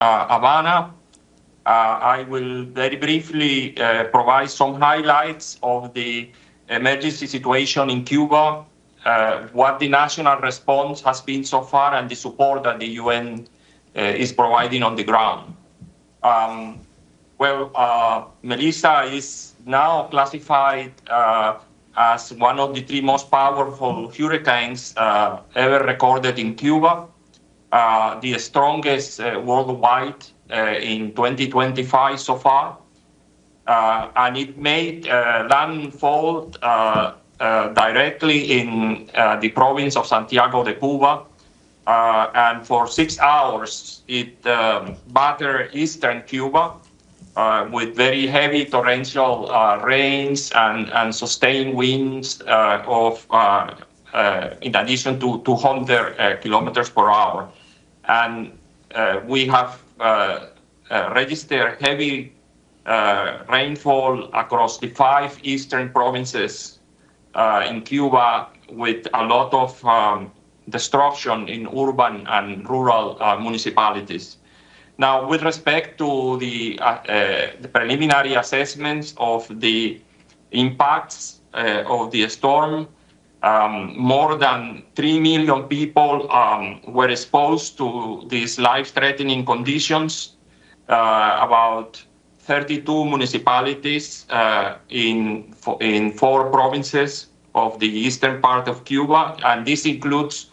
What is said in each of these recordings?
Havana. I will very briefly provide some highlights of the emergency situation in Cuba, what the national response has been so far, and the support that the UN is providing on the ground. Melissa is now classified as one of the three most powerful hurricanes ever recorded in Cuba, the strongest worldwide in 2025 so far. And it made landfall directly in the province of Santiago de Cuba. And for 6 hours, it battered eastern Cuba with very heavy torrential rains and sustained winds in addition to 200 kilometers per hour. And we have registered heavy rainfall across the 5 eastern provinces in Cuba, with a lot of destruction in urban and rural municipalities. Now, with respect to the preliminary assessments of the impacts of the storm, more than 3 million people were exposed to these life-threatening conditions. About 32 municipalities in 4 provinces of the eastern part of Cuba, and this includes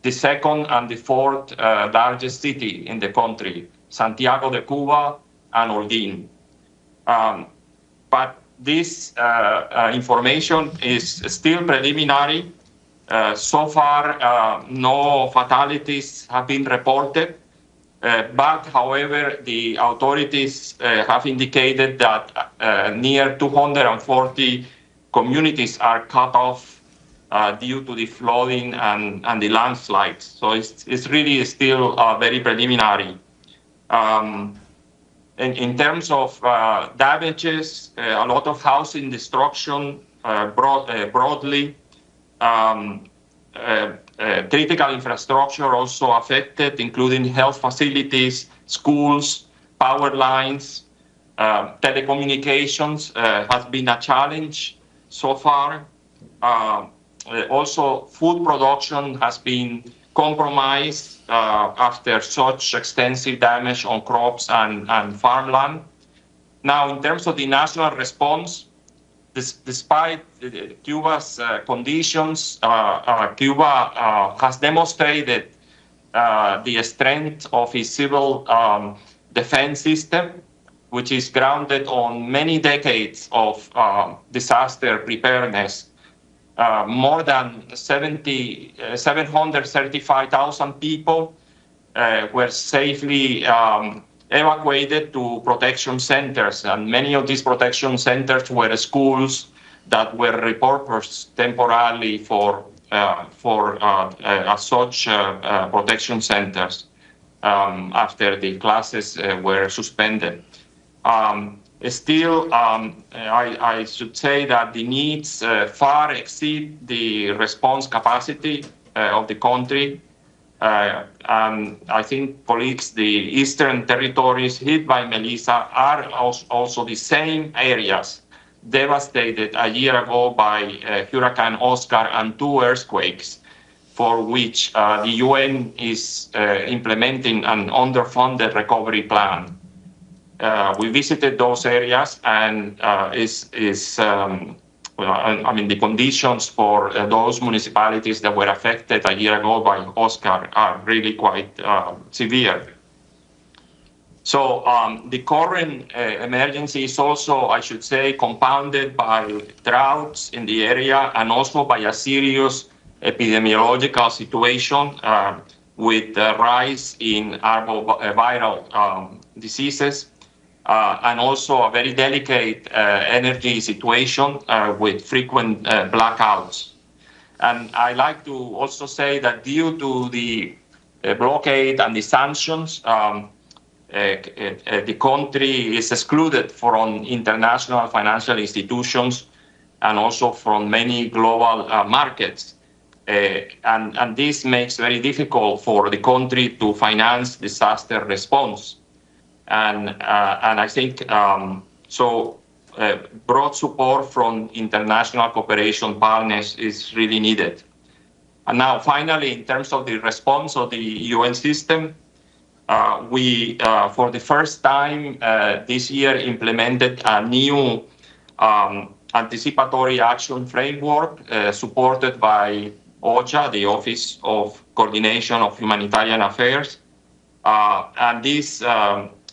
the second and the fourth largest city in the country, Santiago de Cuba and Holguín. But this information is still preliminary. So far, no fatalities have been reported. But, however, the authorities have indicated that near 240 communities are cut off due to the flooding and the landslides. So it's really still very preliminary. In terms of damages, a lot of housing destruction broadly. Critical infrastructure also affected, including health facilities, schools, power lines. Telecommunications has been a challenge so far. Also, food production has been compromised after such extensive damage on crops and farmland. Now, in terms of the national response, despite Cuba's conditions, Cuba has demonstrated the strength of its civil defense system, which is grounded on many decades of disaster preparedness. More than 735,000 people were safely evacuated to protection centers, and many of these protection centers were schools that were repurposed temporarily for such protection centers after the classes were suspended. Still, I should say that the needs far exceed the response capacity of the country. And I think, colleagues, the eastern territories hit by Melissa are also the same areas devastated a year ago by Hurricane Oscar and 2 earthquakes, for which the UN is implementing an underfunded recovery plan. We visited those areas, and the conditions for those municipalities that were affected a year ago by Oscar are really quite severe. So the current emergency is also, I should say, compounded by droughts in the area, and also by a serious epidemiological situation with the rise in arboviral diseases. And also a very delicate energy situation with frequent blackouts. And I like to also say that due to the blockade and the sanctions, the country is excluded from international financial institutions and also from many global markets. And this makes it very difficult for the country to finance disaster response. And I think broad support from international cooperation partners is really needed. And now, finally, in terms of the response of the UN system, we, for the first time this year, implemented a new anticipatory action framework supported by OCHA, the Office of Coordination of Humanitarian Affairs. And this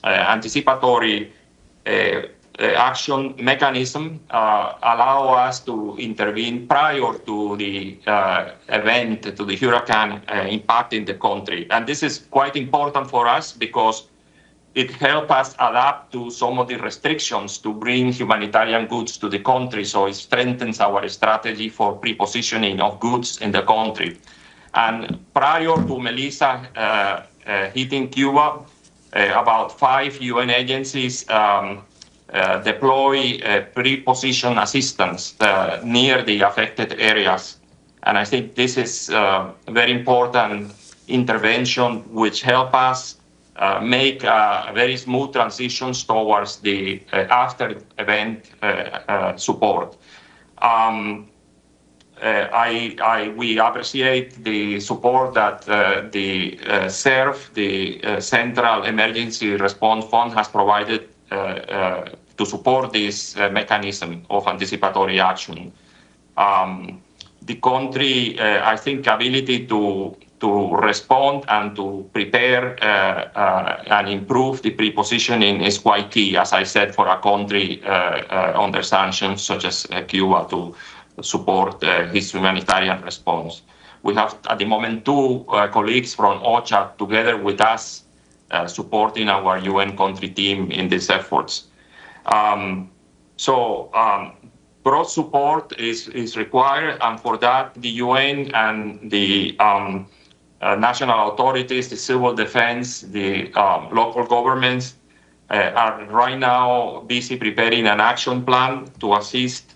anticipatory action mechanism allow us to intervene prior to the event, to the hurricane impacting the country. And this is quite important for us because it helps us adapt to some of the restrictions to bring humanitarian goods to the country. So it strengthens our strategy for pre-positioning of goods in the country. And prior to Melissa hitting Cuba, about 5 UN agencies deploy pre-position assistance near the affected areas. And I think this is a very important intervention which help us make very smooth transitions towards the after-event support. We appreciate the support that the CERF, the Central Emergency Response Fund, has provided to support this mechanism of anticipatory action. The country, I think, ability to respond and to prepare and improve the pre-positioning is quite key, as I said, for a country under sanctions such as Cuba to support his humanitarian response. We have, at the moment, 2 colleagues from OCHA together with us supporting our UN country team in these efforts. Broad support is required, and for that, the UN and the national authorities, the civil defense, the local governments are right now busy preparing an action plan to assist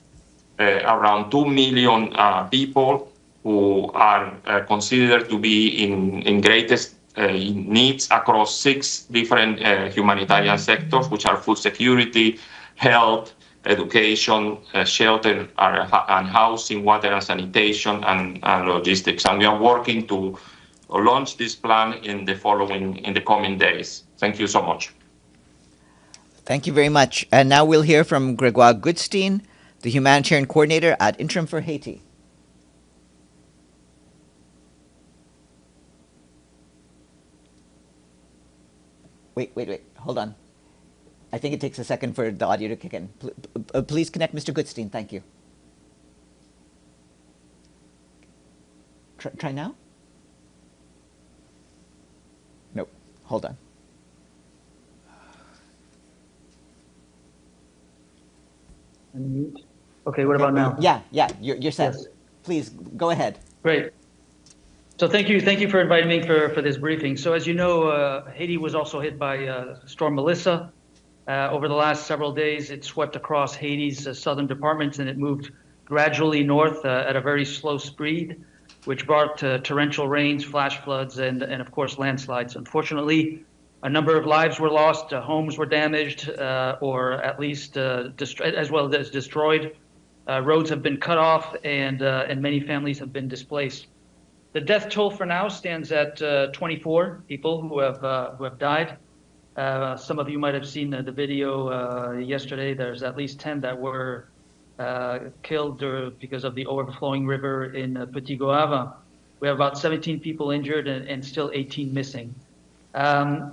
around 2 million people who are considered to be in greatest needs across 6 different humanitarian sectors, which are food security, health, education, shelter and housing, water and sanitation, and logistics. And we are working to launch this plan in the coming days. Thank you so much. Thank you very much. And now we'll hear from Gregoire Goodstein, the Humanitarian Coordinator at Interim for Haiti. Wait, hold on. I think it takes a second for the audio to kick in. Please connect Mr. Goodstein, thank you. Try now? Nope, hold on. Unmute. Okay, what about now? Yeah, you're set. Yes. Please, go ahead. Great. So thank you for inviting me for this briefing. So as you know, Haiti was also hit by Storm Melissa. Over the last several days, it swept across Haiti's southern departments, and it moved gradually north at a very slow speed, which brought torrential rains, flash floods, and of course landslides. Unfortunately, a number of lives were lost, homes were damaged, or at least as well as destroyed. Roads have been cut off, and many families have been displaced. The death toll for now stands at 24 people who have died. Some of you might have seen the video yesterday. There's at least 10 that were killed because of the overflowing river in Petit Goave. We have about 17 people injured and still 18 missing.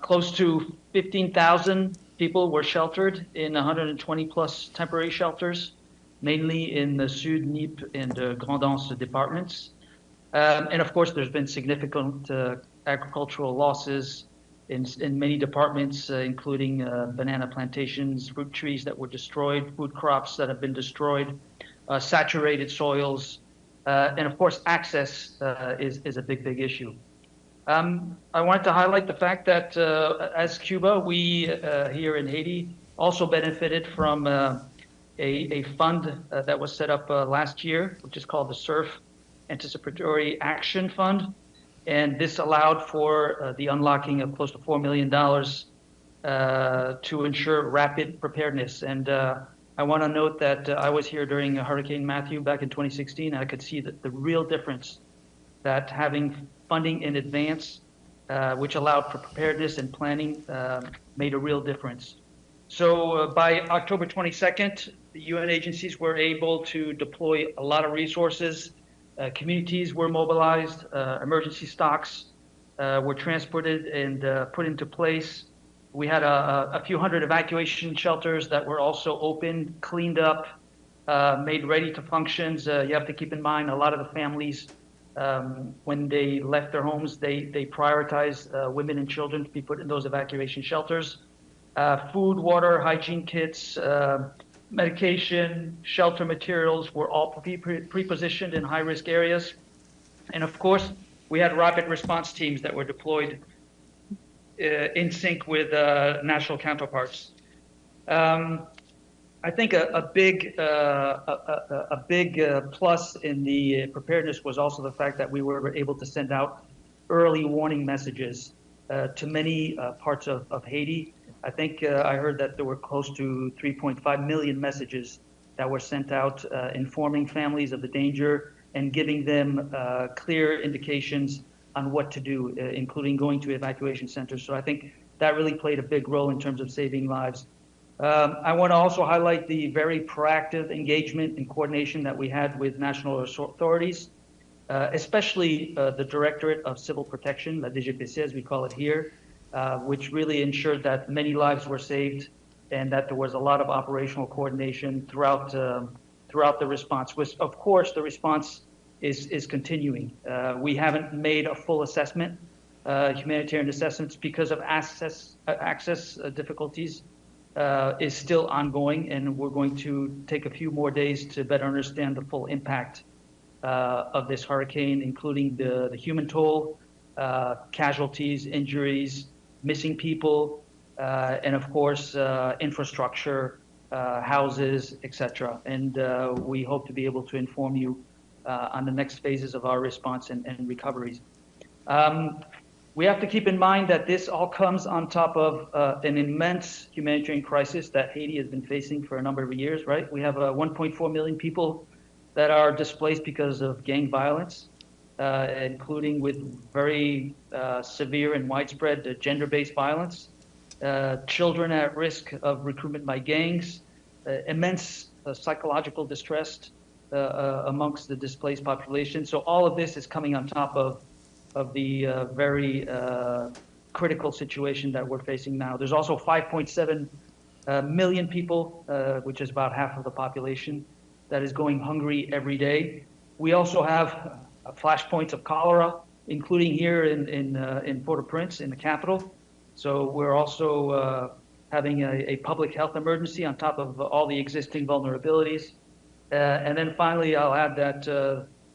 Close to 15,000 people were sheltered in 120 plus temporary shelters, mainly in the Sud, Nip, and Grand Anse departments. And of course, there's been significant agricultural losses in many departments, including banana plantations, fruit trees that were destroyed, food crops that have been destroyed, saturated soils, and of course, access is a big issue. I wanted to highlight the fact that as Cuba, we here in Haiti also benefited from a fund that was set up last year, which is called the CERF Anticipatory Action Fund. And this allowed for the unlocking of close to $4 million to ensure rapid preparedness. And I want to note that I was here during Hurricane Matthew back in 2016. And I could see that the real difference that having funding in advance, which allowed for preparedness and planning, made a real difference. So by October 22nd, the UN agencies were able to deploy a lot of resources. Communities were mobilized, emergency stocks were transported and put into place. We had a few hundred evacuation shelters that were also opened, cleaned up, made ready to functions. You have to keep in mind, a lot of the families, when they left their homes, they prioritized women and children to be put in those evacuation shelters. Food, water, hygiene kits, medication, shelter materials were all pre-positioned in high-risk areas. And of course, we had rapid response teams that were deployed in sync with national counterparts. I think a big plus in the preparedness was also the fact that we were able to send out early warning messages to many parts of Haiti. I think I heard that there were close to 3.5 million messages that were sent out informing families of the danger and giving them clear indications on what to do, including going to evacuation centers. So I think that really played a big role in terms of saving lives. I want to also highlight the very proactive engagement and coordination that we had with national authorities, especially the Directorate of Civil Protection, la DGPC as we call it here, which really ensured that many lives were saved and that there was a lot of operational coordination throughout the response, which of course the response is continuing. We haven't made a full assessment, humanitarian assessments, because of access difficulties is still ongoing, and we're going to take a few more days to better understand the full impact of this hurricane, including the human toll, casualties, injuries, missing people, and of course, infrastructure, houses, etc. And we hope to be able to inform you on the next phases of our response and recoveries. We have to keep in mind that this all comes on top of an immense humanitarian crisis that Haiti has been facing for a number of years, right? We have 1.4 million people that are displaced because of gang violence, including with very severe and widespread gender-based violence, children at risk of recruitment by gangs, immense psychological distress amongst the displaced population. So all of this is coming on top of the very critical situation that we're facing now. There's also 5.7 million people, which is about half of the population, that is going hungry every day. We also have flashpoints of cholera, including here in Port-au-Prince, in the capital. So we're also having a public health emergency on top of all the existing vulnerabilities. And then finally, I'll add that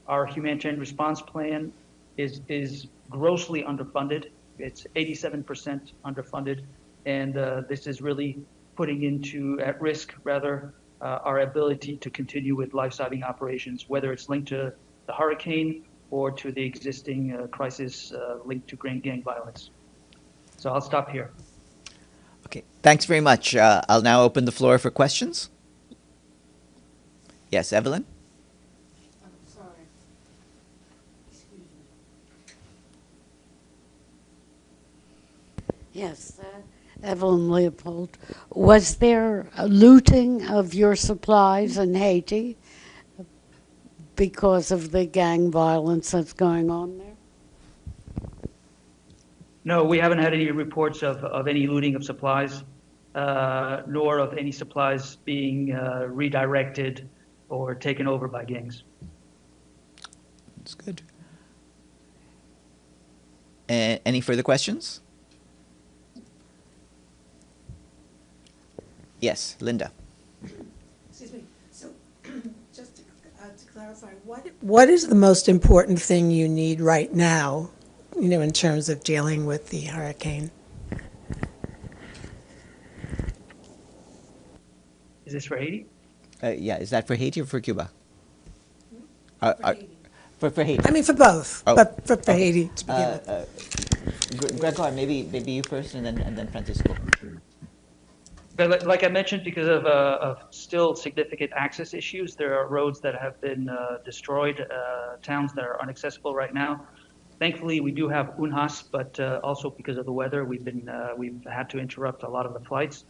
our humanitarian response plan is grossly underfunded. It's 87% underfunded, and this is really putting at risk our ability to continue with life-saving operations, whether it's linked to the hurricane or to the existing crisis linked to gang violence. So I'll stop here. Okay, thanks very much. I'll now open the floor for questions. Yes, Evelyn? Yes, Evelyn Leopold. Was there a looting of your supplies in Haiti because of the gang violence that's going on there? No, we haven't had any reports of any looting of supplies, nor of any supplies being redirected or taken over by gangs. That's good. Any further questions? Yes, Linda. Excuse me. So, just to clarify, what is the most important thing you need right now, in terms of dealing with the hurricane? Is this for Haiti? Yeah, is that for Haiti or for Cuba? For Haiti. I mean, for both, but for Haiti to begin with. Gregoire, maybe you first, and then Francisco. But like I mentioned, because of still significant access issues, there are roads that have been destroyed, towns that are inaccessible right now. Thankfully, we do have UNHAS, but also because of the weather, we've had to interrupt a lot of the flights.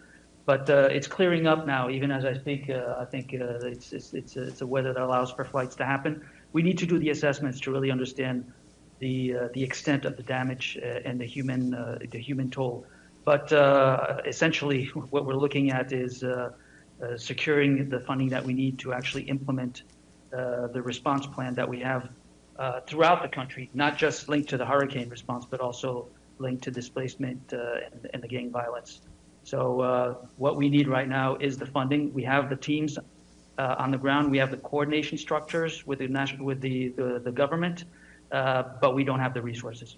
But it's clearing up now. Even as I speak, I think it's a weather that allows for flights to happen. We need to do the assessments to really understand the extent of the damage and the human toll. But essentially, what we're looking at is securing the funding that we need to actually implement the response plan that we have throughout the country, not just linked to the hurricane response, but also linked to displacement and the gang violence. So what we need right now is the funding. We have the teams on the ground. We have the coordination structures with the government, but we don't have the resources.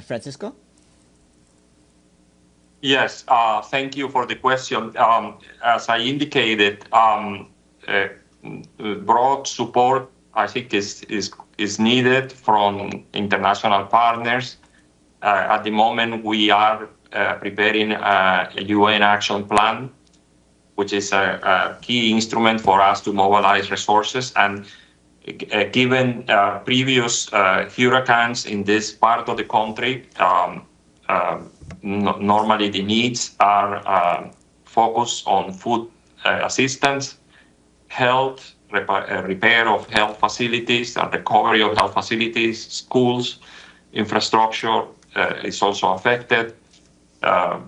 Francisco? Yes, thank you for the question. As I indicated, broad support, I think, is needed from international partners. At the moment, we are preparing a UN action plan, which is a key instrument for us to mobilize resources. And given previous hurricanes in this part of the country, normally the needs are focused on food assistance, health, repair of health facilities and recovery of health facilities, schools, infrastructure is also affected,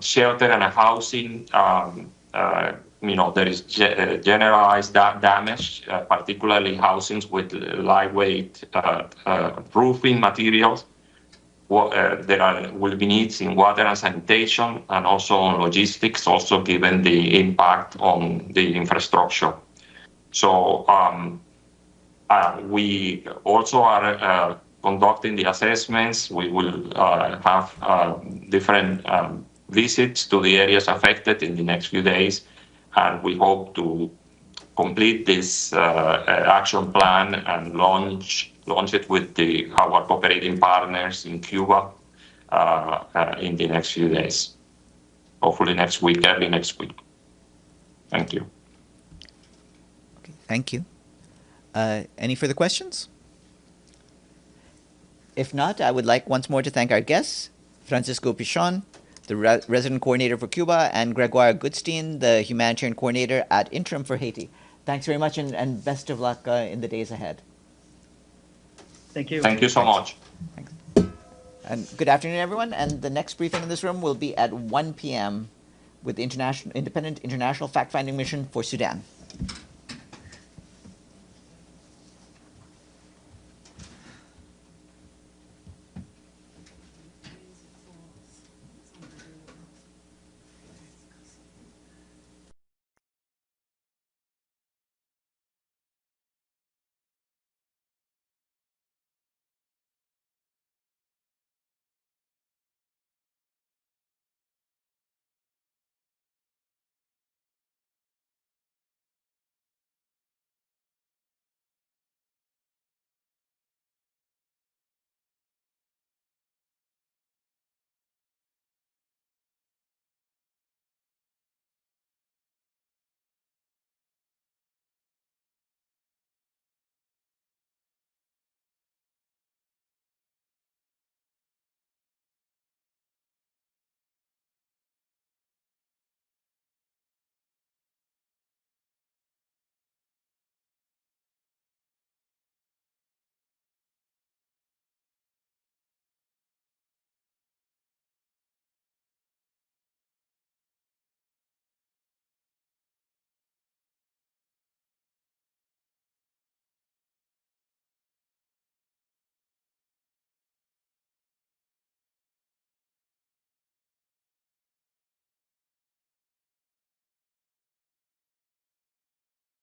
shelter and housing. There is generalized damage, particularly housings with lightweight roofing materials. There will be needs in water and sanitation, and also on logistics, also given the impact on the infrastructure. So we also are conducting the assessments. We will have different visits to the areas affected in the next few days, and we hope to complete this action plan and launch it with our cooperating partners in Cuba in the next few days. Hopefully next week, early next week. Thank you. Okay, thank you. Any further questions? If not, I would like once more to thank our guests, Francisco Pichon, the resident coordinator for Cuba, and Gregoire Goodstein, the humanitarian coordinator at Interim for Haiti. Thanks very much, and best of luck in the days ahead. Thank you. Thank you so much. Thanks. And good afternoon, everyone. And the next briefing in this room will be at 1 p.m. with the Independent International Fact-Finding Mission for Sudan.